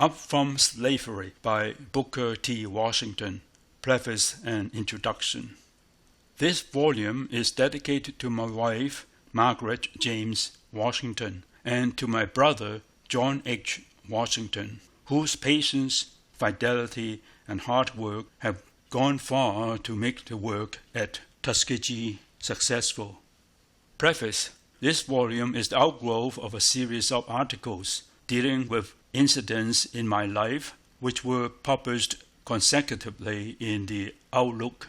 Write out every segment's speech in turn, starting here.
Up from Slavery by Booker T. Washington. Preface and Introduction. This volume is dedicated to my wife, Margaret James Washington, and to my brother, John H. Washington, whose patience, fidelity, and hard work have gone far to make the work at Tuskegee successful. Preface. This volume is the outgrowth of a series of articles dealing with incidents in my life which were published consecutively in the Outlook.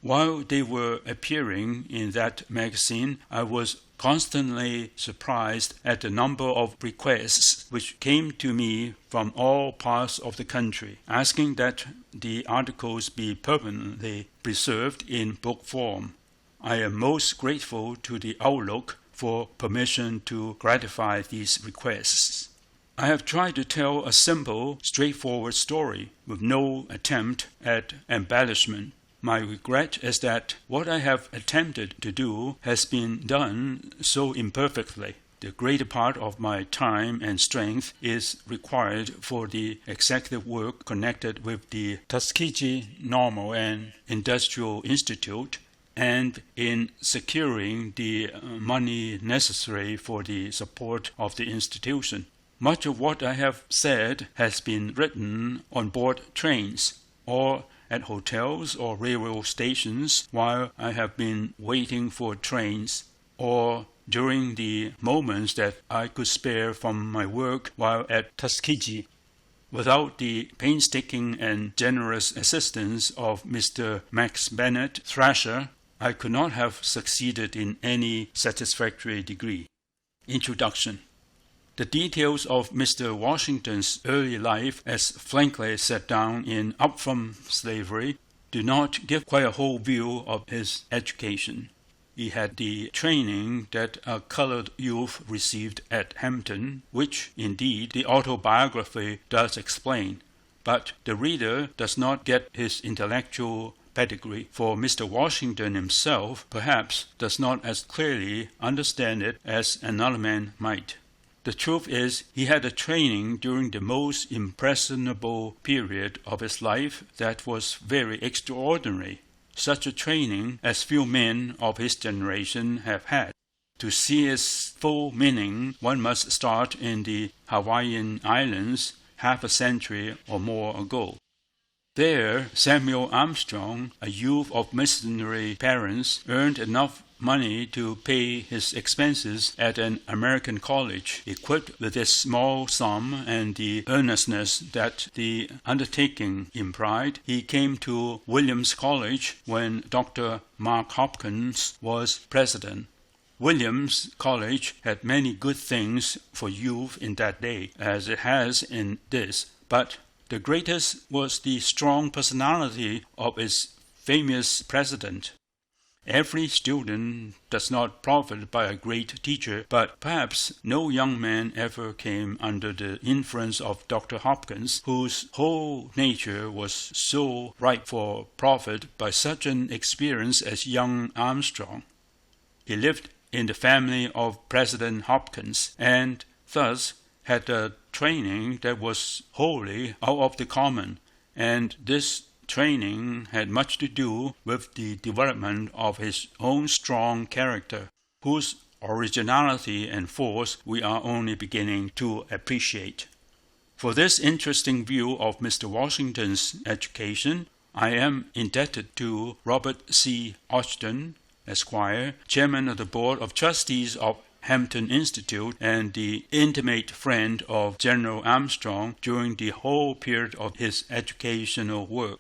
While they were appearing in that magazine, I was constantly surprised at the number of requests which came to me from all parts of the country, asking that the articles be permanently preserved in book form. I am most grateful to the Outlook for permission to gratify these requests. I have tried to tell a simple, straightforward story with no attempt at embellishment. My regret is that what I have attempted to do has been done so imperfectly. The greater part of my time and strength is required for the executive work connected with the Tuskegee Normal and Industrial Institute and in securing the money necessary for the support of the institution. Much of what I have said has been written on board trains or at hotels or railroad stations while I have been waiting for trains, or during the moments that I could spare from my work while at Tuskegee. Without the painstaking and generous assistance of Mr. Max Bennett Thrasher, I could not have succeeded in any satisfactory degree. Introduction. The details of Mr. Washington's early life, as frankly set down in Up from Slavery, do not give quite a whole view of his education. He had the training that a colored youth received at Hampton, which, indeed, the autobiography does explain. But the reader does not get his intellectual pedigree, for Mr. Washington himself, perhaps, does not as clearly understand it as another man might. The truth is, he had a training during the most impressionable period of his life that was very extraordinary, such a training as few men of his generation have had. To see its full meaning, one must start in the Hawaiian Islands half a century or more ago. There, Samuel Armstrong, a youth of missionary parents, earned enough money to pay his expenses at an American college. Equipped with this small sum and the earnestness that the undertaking implied, he came to Williams College when Dr. Mark Hopkins was president. Williams College had many good things for youth in that day, as it has in this, but the greatest was the strong personality of its famous president. Every student does not profit by a great teacher, but perhaps no young man ever came under the influence of Dr. Hopkins, whose whole nature was so ripe for profit by such an experience as young Armstrong. He lived in the family of President Hopkins, and thus had a training that was wholly out of the common, and this training had much to do with the development of his own strong character, whose originality and force we are only beginning to appreciate. For this interesting view of Mr. Washington's education, I am indebted to Robert C. Ogden, Esquire, chairman of the Board of Trustees of Hampton Institute and the intimate friend of General Armstrong during the whole period of his educational work.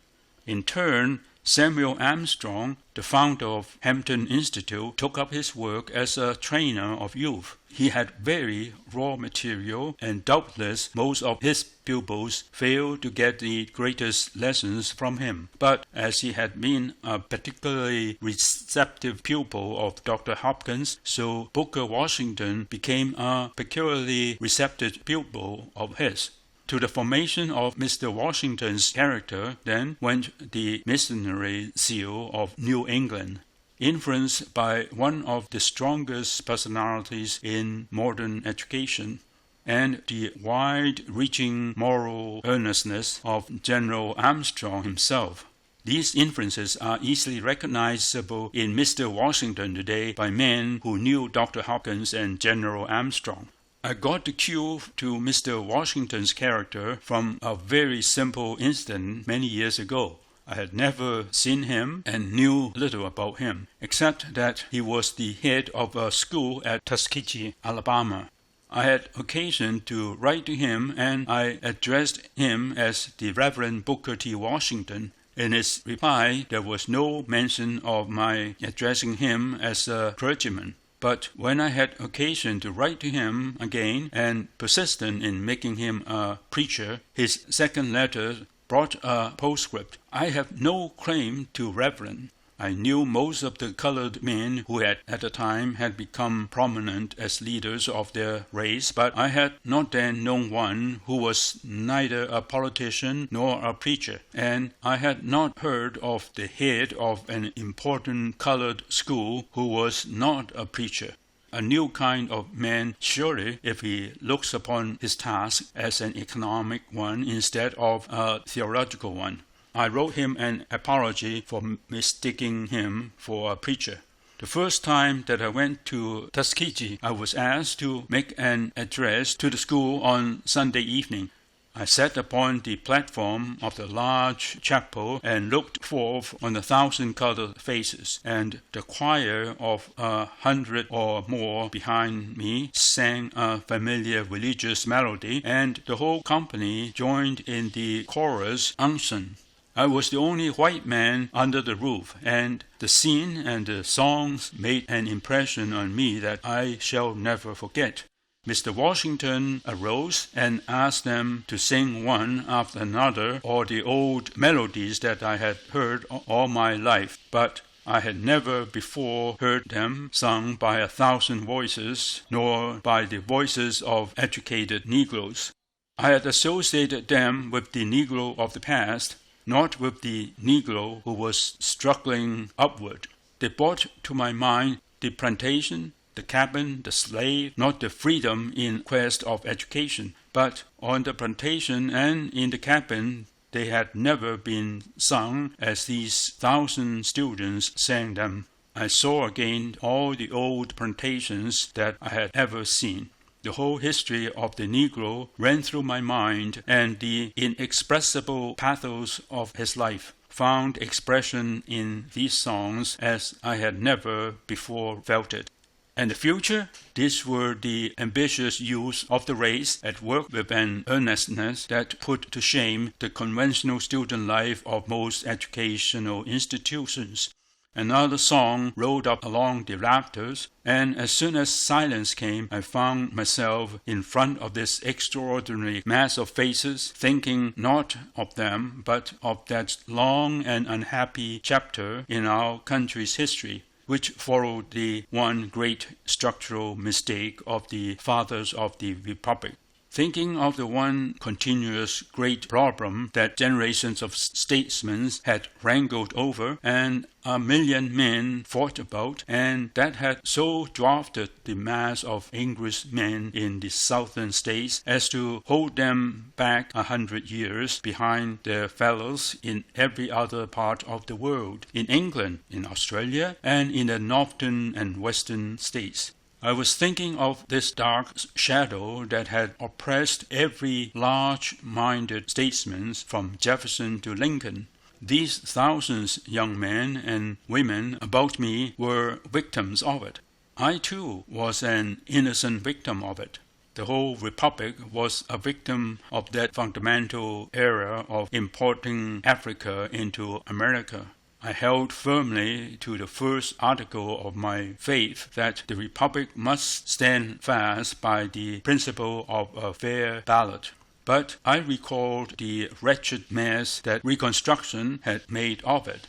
In turn, Samuel Armstrong, the founder of Hampton Institute, took up his work as a trainer of youth. He had very raw material, and doubtless most of his pupils failed to get the greatest lessons from him. But as he had been a particularly receptive pupil of Dr. Hopkins, so Booker Washington became a peculiarly receptive pupil of his. To the formation of Mr. Washington's character, then, went the missionary zeal of New England, influenced by one of the strongest personalities in modern education. and the wide-reaching moral earnestness of General Armstrong himself. These influences are easily recognizable in Mr. Washington today by men who knew Dr. Hopkins and General Armstrong. I got the cue to Mr. Washington's character from a very simple incident many years ago. I had never seen him and knew little about him, except that he was the head of a school at Tuskegee, Alabama. I had occasion to write to him, and I addressed him as the Reverend Booker T. Washington. In his reply, there was no mention of my addressing him as a clergyman. But when I had occasion to write to him again and persistent in making him a preacher, his second letter brought a postscript. I have no claim to reverend. I knew most of the colored men who at the time had become prominent as leaders of their race, but I had not then known one who was neither a politician nor a preacher, and I had not heard of the head of an important colored school who was not a preacher. A new kind of man, surely, if he looks upon his task as an economic one instead of a theological one. I wrote him an apology for mistaking him for a preacher. The first time that I went to Tuskegee, I was asked to make an address to the school on Sunday evening. I sat upon the platform of the large chapel and looked forth on 1,000 colored faces, and the choir of 100 or more behind me sang a familiar religious melody, and the whole company joined in the chorus unction. I was the only white man under the roof, and the scene and the songs made an impression on me that I shall never forget. Mr. Washington arose and asked them to sing one after another all the old melodies that I had heard all my life, but I had never before heard them sung by 1,000 voices, nor by the voices of educated Negroes. I had associated them with the Negro of the past, not with the Negro who was struggling upward. They brought to my mind the plantation, the cabin, the slave, not the freedom in quest of education. But on the plantation and in the cabin, they had never been sung as these 1,000 students sang them. I saw again all the old plantations that I had ever seen. The whole history of the Negro ran through my mind, and the inexpressible pathos of his life found expression in these songs as I had never before felt it. And the future? These were the ambitious youth of the race at work with an earnestness that put to shame the conventional student life of most educational institutions. Another song rolled up along the rafters, and as soon as silence came, I found myself in front of this extraordinary mass of faces, thinking not of them, but of that long and unhappy chapter in our country's history, which followed the one great structural mistake of the fathers of the Republic. Thinking of the one continuous great problem that generations of statesmen had wrangled over, and 1,000,000 men fought about, and that had so drafted the mass of English men in the southern states as to hold them back 100 years behind their fellows in every other part of the world, in England, in Australia, and in the northern and western states. I was thinking of this dark shadow that had oppressed every large-minded statesman from Jefferson to Lincoln. These thousands young men and women about me were victims of it. I, too, was an innocent victim of it. The whole Republic was a victim of that fundamental error of importing Africa into America. I held firmly to the first article of my faith that the Republic must stand fast by the principle of a fair ballot. But I recalled the wretched mess that Reconstruction had made of it.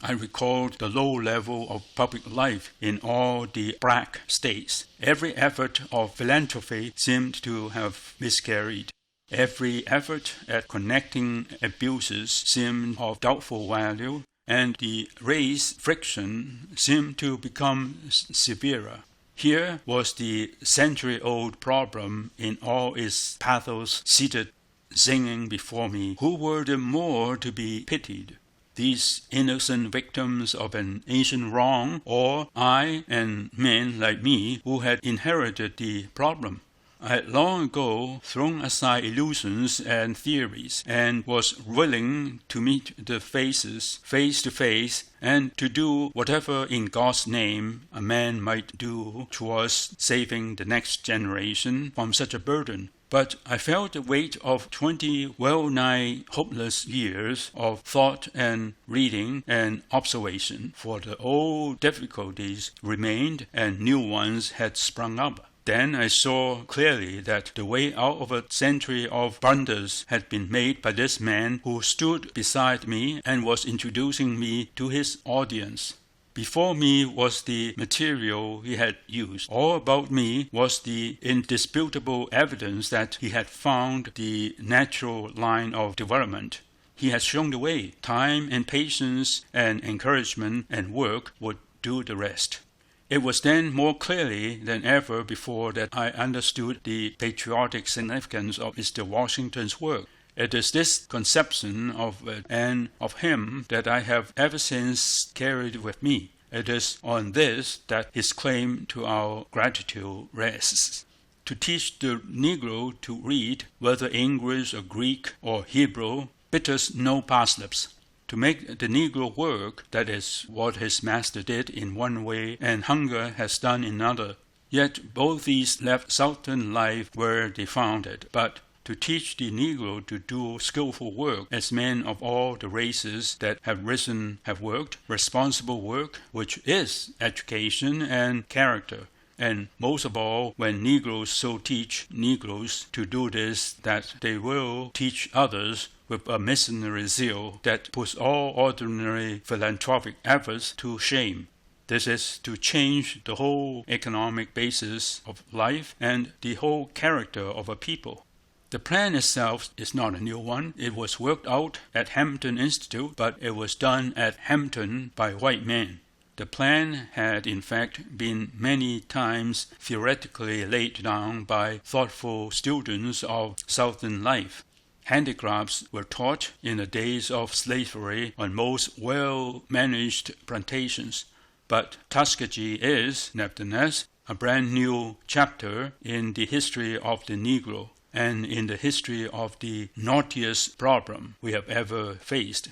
I recalled the low level of public life in all the black states. Every effort of philanthropy seemed to have miscarried. Every effort at connecting abuses seemed of doubtful value, and the race friction seemed to become severer. Here was the century-old problem in all its pathos seated, singing before me. Who were the more to be pitied? These innocent victims of an ancient wrong, or I and men like me who had inherited the problem? I had long ago thrown aside illusions and theories, and was willing to meet the faces face to face, and to do whatever in God's name a man might do towards saving the next generation from such a burden. But I felt the weight of 20 well-nigh hopeless years of thought and reading and observation, for the old difficulties remained and new ones had sprung up. Then I saw clearly that the way out of a century of blunders had been made by this man who stood beside me and was introducing me to his audience. Before me was the material he had used. All about me was the indisputable evidence that he had found the natural line of development. He had shown the way. Time and patience and encouragement and work would do the rest. It was then more clearly than ever before that I understood the patriotic significance of Mr. Washington's work. It is this conception of it and of him that I have ever since carried with me. It is on this that his claim to our gratitude rests. To teach the Negro to read, whether English or Greek or Hebrew, bitters no parsnips. To make the Negro work, that is what his master did in one way and hunger has done in another. Yet both these left Southern life where they found it. But to teach the Negro to do skillful work, as men of all the races that have risen have worked, responsible work, which is education and character. And most of all, when Negroes so teach Negroes to do this, that they will teach others with a missionary zeal that puts all ordinary philanthropic efforts to shame. This is to change the whole economic basis of life and the whole character of a people. The plan itself is not a new one. It was worked out at Hampton Institute, but it was done at Hampton by white men. The plan had in fact been many times theoretically laid down by thoughtful students of Southern life. Handicrafts were taught in the days of slavery on most well-managed plantations, but Tuskegee is, nevertheless, a brand new chapter in the history of the Negro and in the history of the knottiest problem we have ever faced.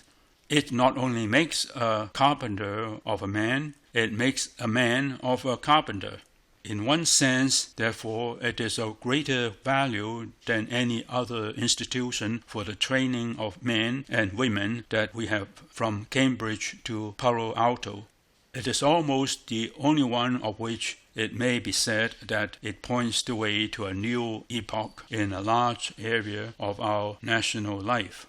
It not only makes a carpenter of a man, it makes a man of a carpenter. In one sense, therefore, it is of greater value than any other institution for the training of men and women that we have from Cambridge to Palo Alto. It is almost the only one of which it may be said that it points the way to a new epoch in a large area of our national life.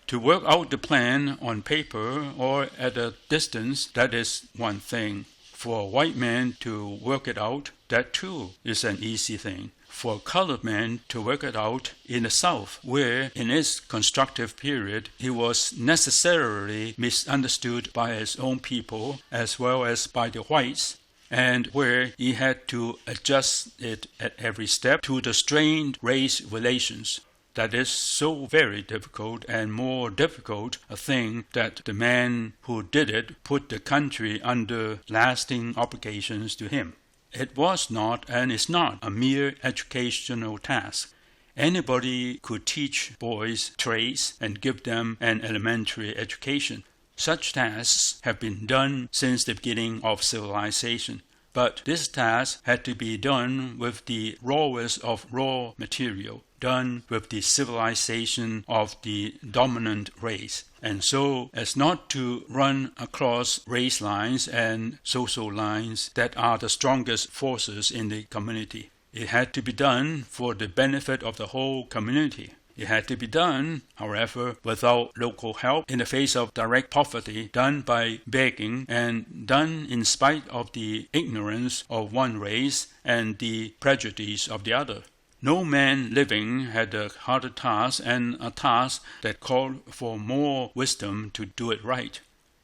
To work out the plan on paper or at a distance, that is one thing. For a white man to work it out, that too is an easy thing. For a colored man to work it out in the South, where in its constructive period he was necessarily misunderstood by his own people as well as by the whites, and where he had to adjust it at every step to the strained race relations. That is so very difficult, and more difficult a thing that the man who did it put the country under lasting obligations to him. It was not and is not a mere educational task. Anybody could teach boys trades and give them an elementary education. Such tasks have been done since the beginning of civilization. But this task had to be done with the rawest of raw material, done with the civilization of the dominant race, and so as not to run across race lines and social lines that are the strongest forces in the community. It had to be done for the benefit of the whole community. It had to be done, however, without local help in the face of direct poverty, done by begging, and done in spite of the ignorance of one race and the prejudice of the other. No man living had a harder task and a task that called for more wisdom to do it right.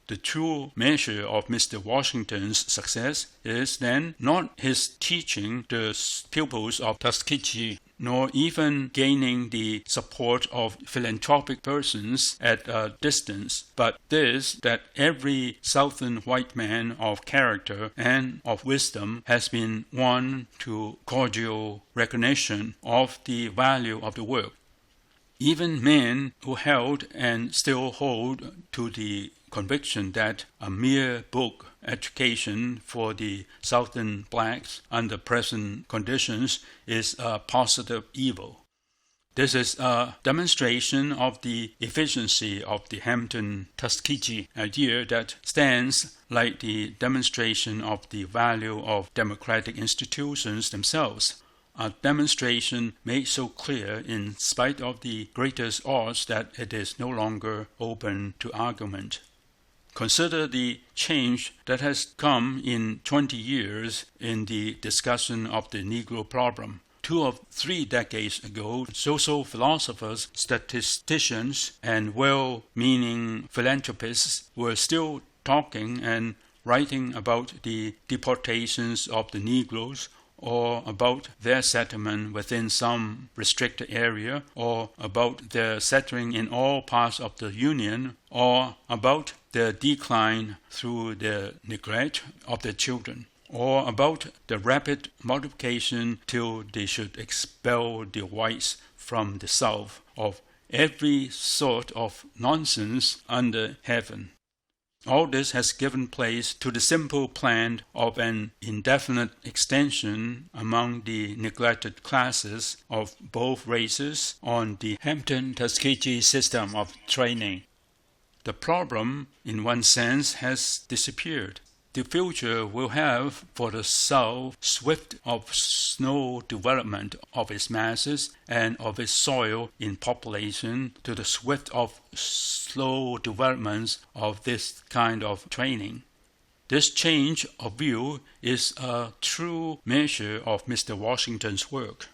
The true measure of Mr. Washington's success is then not his teaching the pupils of Tuskegee, nor even gaining the support of philanthropic persons at a distance, but this, that every Southern white man of character and of wisdom has been won to cordial recognition of the value of the work. Even men who held and still hold to the conviction that a mere book education for the Southern blacks under present conditions is a positive evil. This is a demonstration of the efficiency of the Hampton Tuskegee idea that stands like the demonstration of the value of democratic institutions themselves. A demonstration made so clear in spite of the greatest odds that it is no longer open to argument. Consider the change that has come in 20 years in the discussion of the Negro problem. 2 or 3 decades ago, social philosophers, statisticians, and well-meaning philanthropists were still talking and writing about the deportations of the Negroes, or about their settlement within some restricted area, or about their settling in all parts of the Union, or about their decline through the neglect of their children, or about the rapid multiplication till they should expel the whites from the South, of every sort of nonsense under heaven. All this has given place to the simple plan of an indefinite extension among the neglected classes of both races on the Hampton Tuskegee system of training. The problem, in one sense, has disappeared. The future will have for the South swift of slow development of its masses and of its soil in population to the swift of slow developments of this kind of training. This change of view is a true measure of Mr. Washington's work.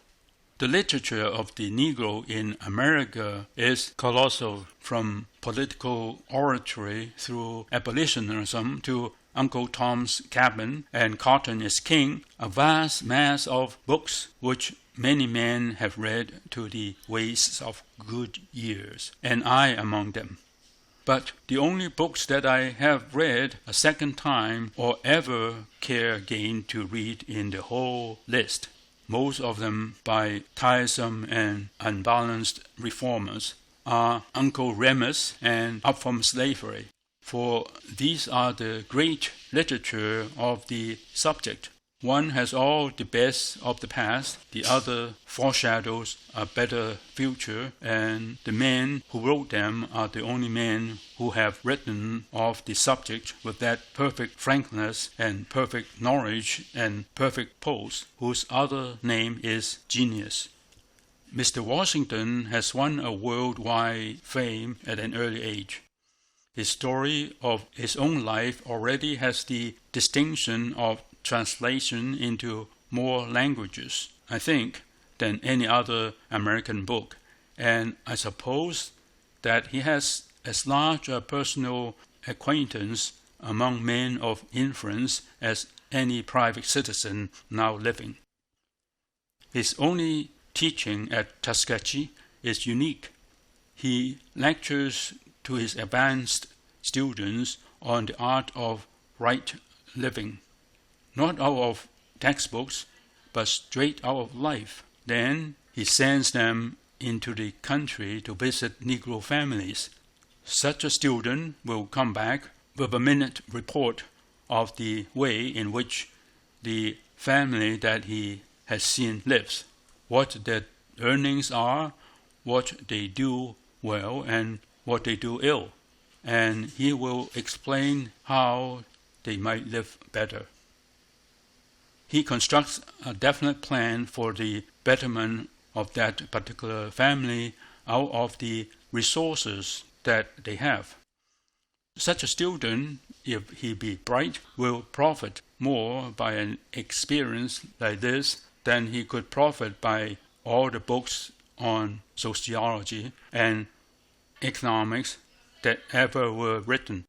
The literature of the Negro in America is colossal, from political oratory through abolitionism to Uncle Tom's Cabin and Cotton is King, a vast mass of books which many men have read to the waste of good years, and I among them. But the only books that I have read a second time or ever care again to read in the whole list, most of them by tiresome and unbalanced reformers, are Uncle Remus and Up from Slavery. For these are the great literature of the subject. One has all the best of the past, the other foreshadows a better future, and the men who wrote them are the only men who have written of the subject with that perfect frankness and perfect knowledge and perfect pose, whose other name is genius. Mr. Washington has won a worldwide fame at an early age. His story of his own life already has the distinction of translation into more languages, I think, than any other American book, and I suppose that he has as large a personal acquaintance among men of influence as any private citizen now living. His only teaching at Tuskegee is unique. He lectures to his advanced students on the art of right living, not out of textbooks, but straight out of life. Then he sends them into the country to visit Negro families. Such a student will come back with a minute report of the way in which the family that he has seen lives, what their earnings are, what they do well, and what they do ill, and he will explain how they might live better. He constructs a definite plan for the betterment of that particular family out of the resources that they have. Such a student, if he be bright, will profit more by an experience like this than he could profit by all the books on sociology and economics that ever were written.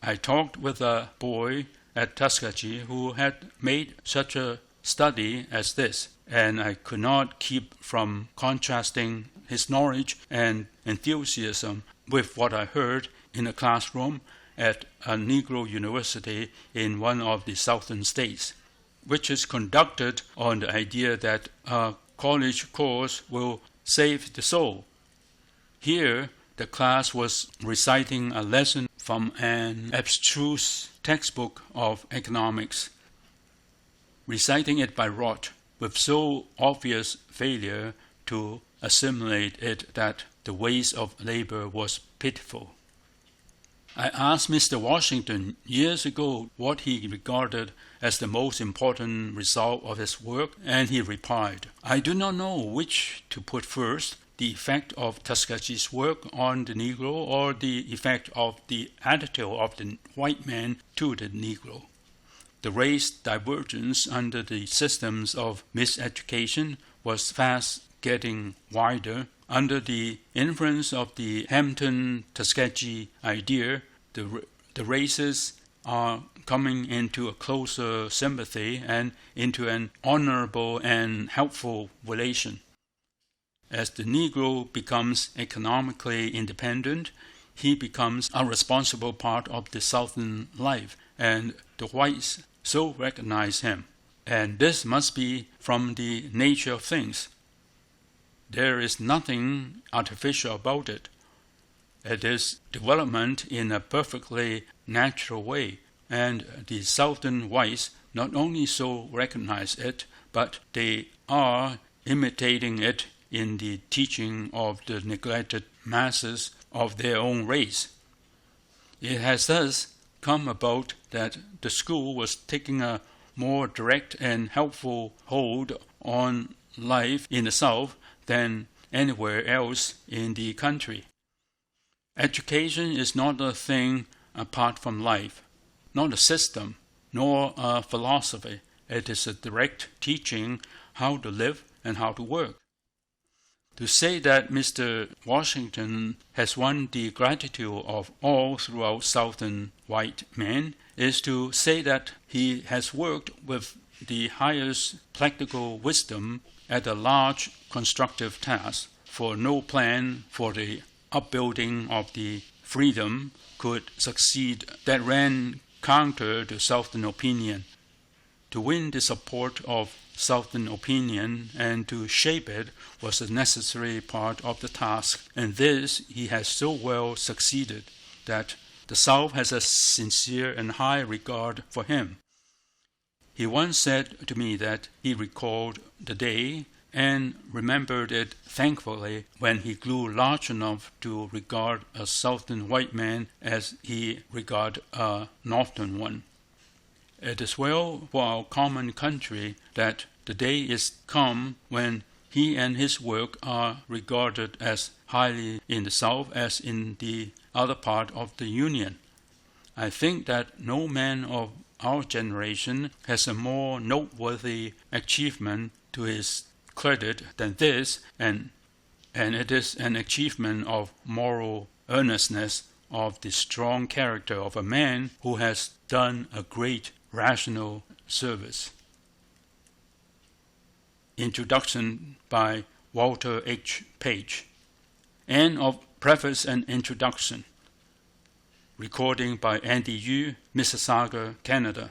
I talked with a boy at Tuskegee who had made such a study as this, and I could not keep from contrasting his knowledge and enthusiasm with what I heard in a classroom at a Negro university in one of the southern states, which is conducted on the idea that a college course will save the soul. Here, the class was reciting a lesson from an abstruse textbook of economics, reciting it by rote, with so obvious failure to assimilate it that the waste of labor was pitiful. I asked Mr. Washington years ago what he regarded as the most important result of his work, and he replied, "I do not know which to put first, the effect of Tuskegee's work on the Negro or the effect of the attitude of the white man to the Negro. The race divergence under the systems of miseducation was fast getting wider. Under the influence of the Hampton Tuskegee idea, the races are coming into a closer sympathy and into an honorable and helpful relation. As the Negro becomes economically independent, he becomes a responsible part of the Southern life, and the whites so recognize him. And this must be from the nature of things. There is nothing artificial about it. It is development in a perfectly natural way, and the Southern whites not only so recognize it, but they are imitating it in the teaching of the neglected masses of their own race. It has thus come about that the school was taking a more direct and helpful hold on life in the South than anywhere else in the country. Education is not a thing apart from life, not a system, nor a philosophy. It is a direct teaching how to live and how to work. To say that Mr. Washington has won the gratitude of all throughout Southern white men is to say that he has worked with the highest practical wisdom at a large constructive task, for no plan for the upbuilding of the freedom could succeed that ran counter to Southern opinion. To win the support of Southern opinion and to shape it was a necessary part of the task, and this he has so well succeeded that the South has a sincere and high regard for him. He once said to me that he recalled the day and remembered it thankfully when he grew large enough to regard a Southern white man as he regarded a Northern one. It is well for our common country that the day is come when he and his work are regarded as highly in the South as in the other part of the Union. I think that no man of our generation has a more noteworthy achievement to his credit than this, and it is an achievement of moral earnestness, of the strong character of a man who has done a great rational service. Introduction by Walter H. Page. End of Preface and Introduction. Recording by Andy Yu, Mississauga, Canada.